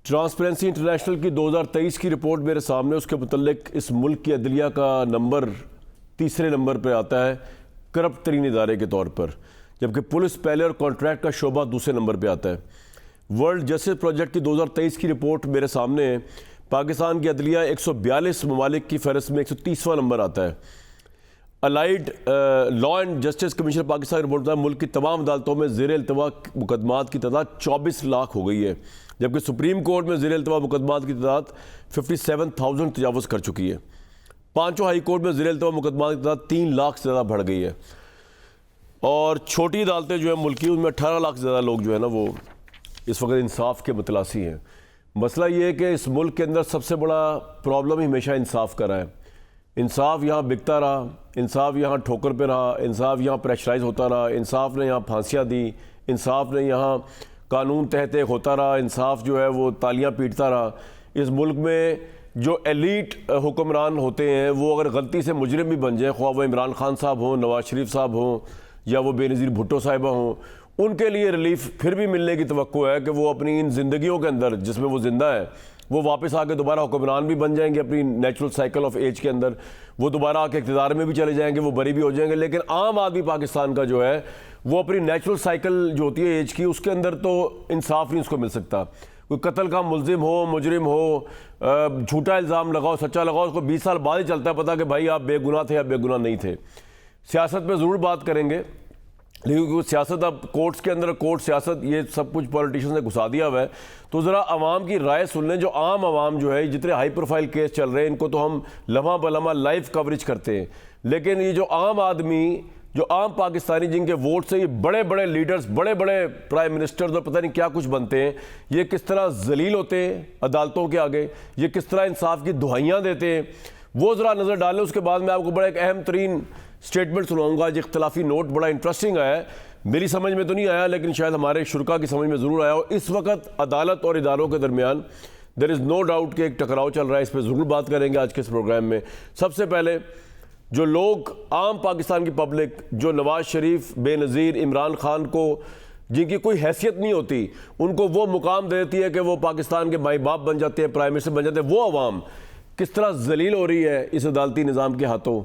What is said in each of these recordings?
Transparency international की 2023 की report मेरे सामने, उसके मुतल्लिक इस मुल्क की अदलिया का नंबर तीसरे नंबर पर आता है करप्ट तरीन इदारे के तौर पर, जबकि पुलिस पहले और कॉन्ट्रैक्ट का शोबा दूसरे नंबर पर आता है। वर्ल्ड जस्टिस प्रोजेक्ट की 2023 की रिपोर्ट मेरे सामने है। पाकिस्तान की अदलिया 142 ममालिक की फहरिस्त में 130वां नंबर आता है। Allied law and justice commission Pakistan की रिपोर्ट मुल्क की तमाम अदालतों में ज़ेर इल्तवा मुकदमात की तादाद 24 लाख हो गई है, जबकि सुप्रीम कोर्ट में ज़ेर इल्तवा मुकदमात की तादाद 57,000 तजावज़ कर चुकी है। पांचों हाई कोर्ट में ज़ेर इल्तवा मुकदमात की तादाद 3 लाख से ज़्यादा बढ़ गई है। और छोटी अदालतें जो है मुल्की, उनमें 18 लाख से ज़्यादा लोग जो है ना वो इस वक्त इंसाफ के मुतलासी हैं। मसला ये है कि इस मुल्क के अंदर सबसे बड़ा प्रॉब्लम ही हमेशा इंसाफ का रहा है। इंसाफ यहाँ बिकता रहा, इंसाफ यहाँ ठोकर पे रहा, इंसाफ यहाँ प्रेशराइज होता रहा, इंसाफ ने यहाँ फांसियाँ दी, इंसाफ ने यहाँ कानून तहत एक होता रहा, इंसाफ जो है वो तालियाँ पीटता रहा। इस मुल्क में जो एलीट हुक्मरान होते हैं वो अगर गलती से मुजरिम भी बन जाए, ख्वाह वो इमरान खान साहब हों, नवाज शरीफ साहब हों या वो बेनज़ीर भुट्टो साहिबा हों, उनके लिए रिलीफ फिर भी मिलने की तवक्को है कि वो अपनी इन ज़िंदगियों के अंदर जिसमें वो ज़िंदा है वो वापस आके दोबारा हुक्मरान भी बन जाएंगे अपनी नेचुरल साइकिल ऑफ एज के अंदर, वो दोबारा आके इक़्तिदार में भी चले जाएंगे, वो बरी भी हो जाएंगे। लेकिन आम आदमी पाकिस्तान का जो है वो अपनी नेचुरल साइकिल जो होती है एज की, उसके अंदर तो इंसाफ नहीं उसको मिल सकता। कोई कत्ल का मुलजिम हो, मुजरिम हो, झूठा इल्ज़ाम लगाओ, सच्चा लगाओ, उसको 20 साल बाद ही चलता है पता कि भाई आप बेगुनाह थे या बेगुनाह नहीं थे। सियासत में ज़रूर बात करेंगे, लेकिन सियासत अब कोर्ट्स के अंदर, कोर्ट सियासत ये सब कुछ पॉलिटिशियंस ने घुसा दिया हुआ है। तो ज़रा आवाम की राय सुन लें। जो आम आवाम जो है, जितने हाई प्रोफाइल केस चल रहे हैं इनको तो हम लम्हा बलम्हा लाइव कवरेज करते हैं, लेकिन ये जो आम आदमी, जो आम पाकिस्तानी जिनके वोट से ये बड़े बड़े लीडर्स, बड़े बड़े प्राइम मिनिस्टर्स और पता नहीं क्या कुछ बनते हैं, ये किस तरह जलील होते हैं अदालतों के आगे, ये किस तरह इंसाफ की दुहाइयाँ देते हैं, वो ज़रा नज़र डालें। उसके बाद मैं आपको बड़ा एक अहम तरीन स्टेटमेंट सुनाऊंगा। आज इख्तलाफी नोट बड़ा इंटरेस्टिंग आया है, मेरी समझ में तो नहीं आया लेकिन शायद हमारे शुरा की समझ में ज़रूर आया। और इस वक्त अदालत और इदारों के दरमियान देयर इज़ नो डाउट कि एक टकराव चल रहा है। इस पर ज़रूर बात करेंगे आज के इस प्रोग्राम में। सबसे पहले जो लोग, आम पाकिस्तान की पब्लिक जो नवाज शरीफ, बेनज़ीर, इमरान खान को, जिनकी कोई हैसियत नहीं होती, उनको वो मुकाम दे देती है कि वो पाकिस्तान के माई बाप बन जाते हैं, प्राइम मिनिस्टर बन जाते हैं, वो अवाम किस तरह जलील हो रही है इस अदालती निज़ाम के हाथों,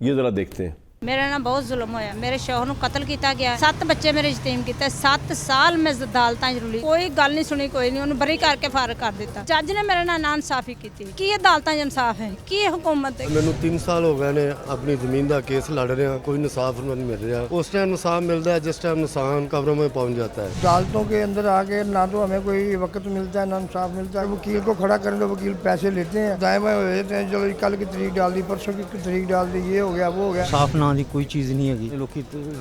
ये ज़रा देखते हैं। मेरे नाल बहुत जुल्म होया, मेरे शौहर ਨੂੰ कतल किया गया, 7 बच्चे मेरे यतीम किए, 7 साल मैं अदालतां च रुली, कोई गल नहीं सुनी, कोई नहीं, उन्हें बरी करके फारग कर दिता। जज ने मेरे नाल नाइंसाफी की। की अदालतां च इंसाफ है, की हुकूमत है। मैनू 3 साल हो गए ने अपनी जमीन का केस लड़ रहे हैं, कोई इंसाफ नहीं मिल रहा। उस टाइम इंसाफ मिलता है जिस टाइम इंसान कब्रों में पहुंच जाता है। अदालतों के अंदर आके ना तो हमें कोई वक्त मिलता है ना इंसाफ मिलता है। वकील को खड़ा करें तो वकील पैसे लेते हैं, दाएं बाएं हो जाते हैं, चलो कल की तारीख डाल दी, परसों की तारीख डाल दी, ये हो गया वो हो गया। साफ ना दी कोई चीज़ नहीं है। लोग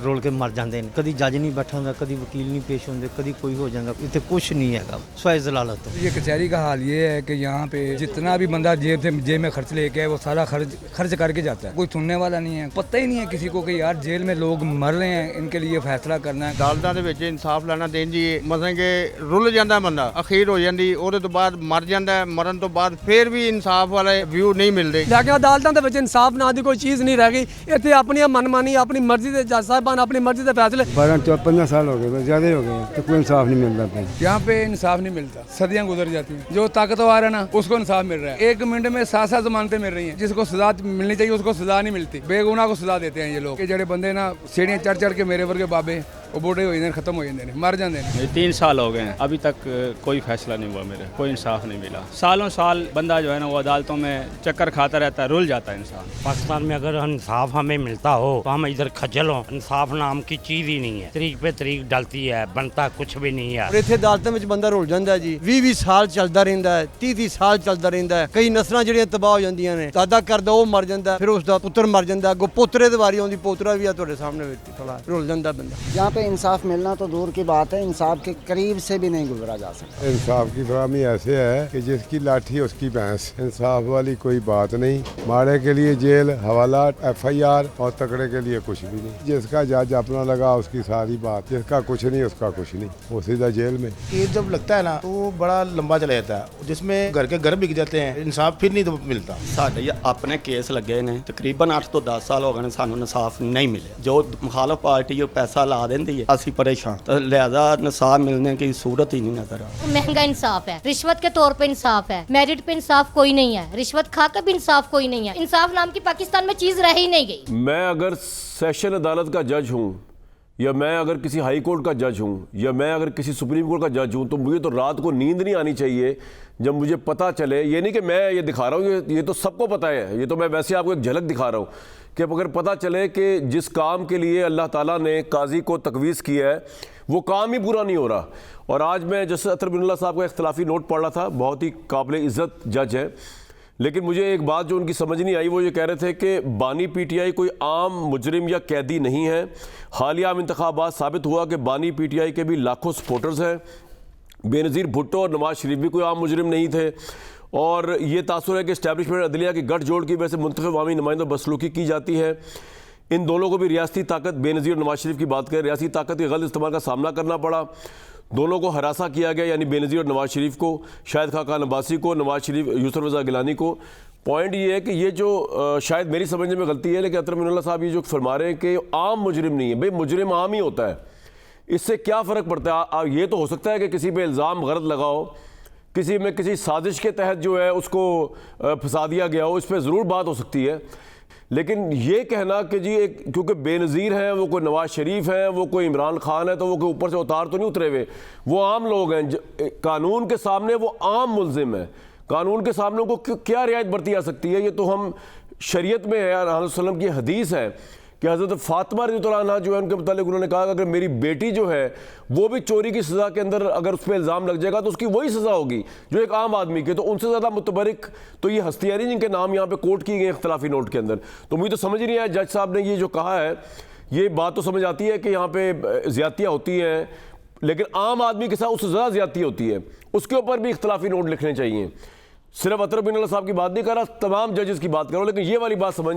रोल के मर जाते हैं, कभी जज नहीं बैठा होंगे, कभी वकील नहीं पेश होंगे, कभी कोई हो जाएगा, इतने कुछ नहीं है स्वाय जलालत। ये कचहरी का हाल ये है कि यहाँ पे जितना भी बंदा जेब में खर्च लेके है वो सारा खर्च करके जाता है, कोई सुनने वाला नहीं है। पता ही नहीं है किसी को कि यार जेल में लोग मर रहे हैं, इनके लिए फैसला करना है। अदालतां दे विच इंसाफ लेना देन जी मतलब कि रुल जाता बंदा, अखीर हो जाती, ਉਹਦੇ ਤੋਂ ਬਾਅਦ मर जाता है, मरन तो बाद फिर भी इंसाफ वाले व्यू नहीं मिलते। लेकिन अदालतों के विच इंसाफ ना दी कोई चीज़ नहीं रह गई। इतने अपनी मनमानी, अपनी मर्जी से जज साहबान अपनी मर्जी से फैसले। 12-15 साल हो गए, ज़्यादा हो गए, तो कोई इंसाफ नहीं मिलता। यहाँ पे इंसाफ नहीं मिलता, सदियाँ गुजर जाती हैं। जो ताकतवर है ना उसको इंसाफ मिल रहा है, 1 मिनट में 7 जमानतें मिल रही हैं। जिसको सजा मिलनी चाहिए उसको सजा नहीं मिलती, बेगुनाह को सजा देते हैं ये लोग। ये जड़े बंदे ना सीढ़ियाँ चढ़ के मेरे वर्गे बाबे वो बूढ़े हो जाते, खत्म हो जाते हैं, मर जाते हैं। 3 साल हो गए हैं, अभी तक कोई फैसला नहीं हुआ, मेरे कोई इंसाफ नहीं मिला। सालों साल बंदा जो है ना वो अदालतों में चक्कर खाता रहता है, रुल जाता है इंसान। पाकिस्तान में अगर इंसाफ हमें मिलता हो तो हम इधर खज्जल हो। इंसाफ नाम की चीज़ ही नहीं है, तरीक पे तरीक डलती है, बनता कुछ भी नहीं है। इतने अदालतों में बंदा रुल जाता है जी, 20-20 साल चलता रहता है, 30-30 साल चलता रहता है। कई नस्लां ਜਿਹੜੀਆਂ तबाह हो जांदियां ने, दादा करदा वो मर जाता, फिर उसका पुत्र मर जाता, अगों पोतरे दी वारी आउंदी, पोतरा भी तुहाडे सामने खड़ा रुल जाता बंदा। यहाँ पे इंसाफ मिलना तो दूर की बात है, इंसाफ के करीब से भी नहीं गुजरा जा सकता। इंसाफ की फराहमी ऐसे है कि जिसकी लाठी उसकी भैंस, इंसाफ वाली कोई बात नहीं। माड़े के लिए जेल, हवालात, FIR और तकड़े के लिए कुछ भी नहीं। जिसका जज अपना लगा उसकी सारी बात, जिसका कुछ नहीं उसका कुछ नहीं, वो सीधा जेल में। केस जब लगता है ना तो वो बड़ा लंबा चला जाता है, जिसमें घर के घर बिक जाते हैं, इंसाफ फिर नहीं तो मिलता। साढ़े अपने केस लगे ने तकरीबन 8 ਤੋਂ 10 साल हो गए, सानू इंसाफ नहीं मिले। जो मुखालफ पार्टी पैसा ला देंदी रही है, ਅਸੀਂ परेशान तो लिहाजा इंसाफ मिलने की सूरत ही नहीं नजर आ रही। महंगा इंसाफ है, रिश्वत के तौर पे इंसाफ है, मेरिट पे इंसाफ कोई नहीं है, रिश्वत खाकर भी इंसाफ कोई नहीं है। इंसाफ नाम की पाकिस्तान में चीज रह ही नहीं गई। मैं अगर सेशन अदालत का जज हूँ, या मैं अगर किसी हाई कोर्ट का जज हूँ, या मैं अगर किसी सुप्रीम कोर्ट का जज हूँ, तो मुझे तो रात को नींद नहीं आनी चाहिए जब मुझे पता चले। ये नहीं कि मैं ये दिखा रहा हूँ, ये तो सबको पता है, ये तो मैं वैसे आपको एक झलक दिखा रहा हूँ कि अगर पता चले कि जिस काम के लिए अल्लाह ताला ने काजी को तकवीज़ किया है वो काम ही पूरा नहीं हो रहा। और आज मैं जस्टिस अतर बिनुल्लाह साहब का इख्तलाफी नोट पढ़ रहा था, बहुत ही काबिल इज़्ज़त जज है, लेकिन मुझे एक बात जो उनकी समझ नहीं आई, वो ये कह रहे थे कि बानी पीटीआई कोई आम मुजरिम या कैदी नहीं है। हालिया इंतखाबात साबित हुआ कि बानी पीटीआई के भी लाखों सपोर्टर्स हैं। बेनज़ीर भुट्टो और नवाज शरीफ भी कोई आम मुजरिम नहीं थे। और ये तासुर है कि इस्टेब्लिशमेंट अदलिया की गठजोड़ की वजह से मुंतखब अवामी नुमाइंदों बदसलूकी की जाती है। इन दोनों को भी रियासती ताकत, बेनज़ीर और नवाज शरीफ की बात करें, रियासती ताकत के गलत इस्तेमाल का सामना करना पड़ा। दोनों को हरासा किया गया, यानी बेनज़ीर और नवाज शरीफ को, शाहिद खाकान अब्बासी को, नवाज शरीफ यूसुफ रज़ा गिलानी को। पॉइंट ये है कि ये जो शायद मेरी समझने में गलती है, लेकिन अतर बिनुल्लाह साहब ये जो फरमा रहे हैं कि आम मुजरिम नहीं है, भाई मुजरिम आम ही होता है, इससे क्या फ़र्क पड़ता है? ये तो हो सकता है कि किसी पे इल्ज़ाम गलत लगाओ, किसी में किसी साजिश के तहत जो है उसको फंसा दिया गया हो, इस पर ज़रूर बात हो सकती है। लेकिन ये कहना कि जी एक क्योंकि बेनज़ीर हैं, वो कोई नवाज शरीफ है, वो कोई इमरान खान है, तो वो कोई ऊपर से उतार तो नहीं उतरे हुए, वो आम लोग हैं, कानून के सामने वो आम मुल्ज़िम है, कानून के सामने उनको क्या रियायत बरती जा सकती है? ये तो हम शरीयत में है, रसूलुल्लाह सल्लल्लाहु अलैहि वसल्लम की हदीस है कि हज़रत फ़ातिमा रज़ियल्लाहु अन्हा जो है उनके मुतालिक उन्होंने कहा कि अगर मेरी बेटी जो है वो भी चोरी की सज़ा के अंदर अगर उस पर इल्ज़ाम लग जाएगा तो उसकी वही सज़ा होगी जो एक आम आदमी की। तो उनसे ज़्यादा मुतबरिक तो ये हस्तियाँ नहीं जिनके नाम यहाँ पे कोट किए गए इख्तलाफी नोट के अंदर। तो मुझे तो समझ ही नहीं आया जज साहब ने ये जो कहा है, ये बात तो समझ आती है कि यहाँ पे ज़्यादतियाँ होती हैं, लेकिन आम आदमी के साथ उससे ज़्यादा ज़्यादती होती है, उसके ऊपर भी इख्तलाफी नोट लिखने चाहिए। सिर्फ अतर बिनुल्लाह साहब की बात नहीं कर रहा, तमाम जजेस की बात करो, लेकिन ये वाली बात समझ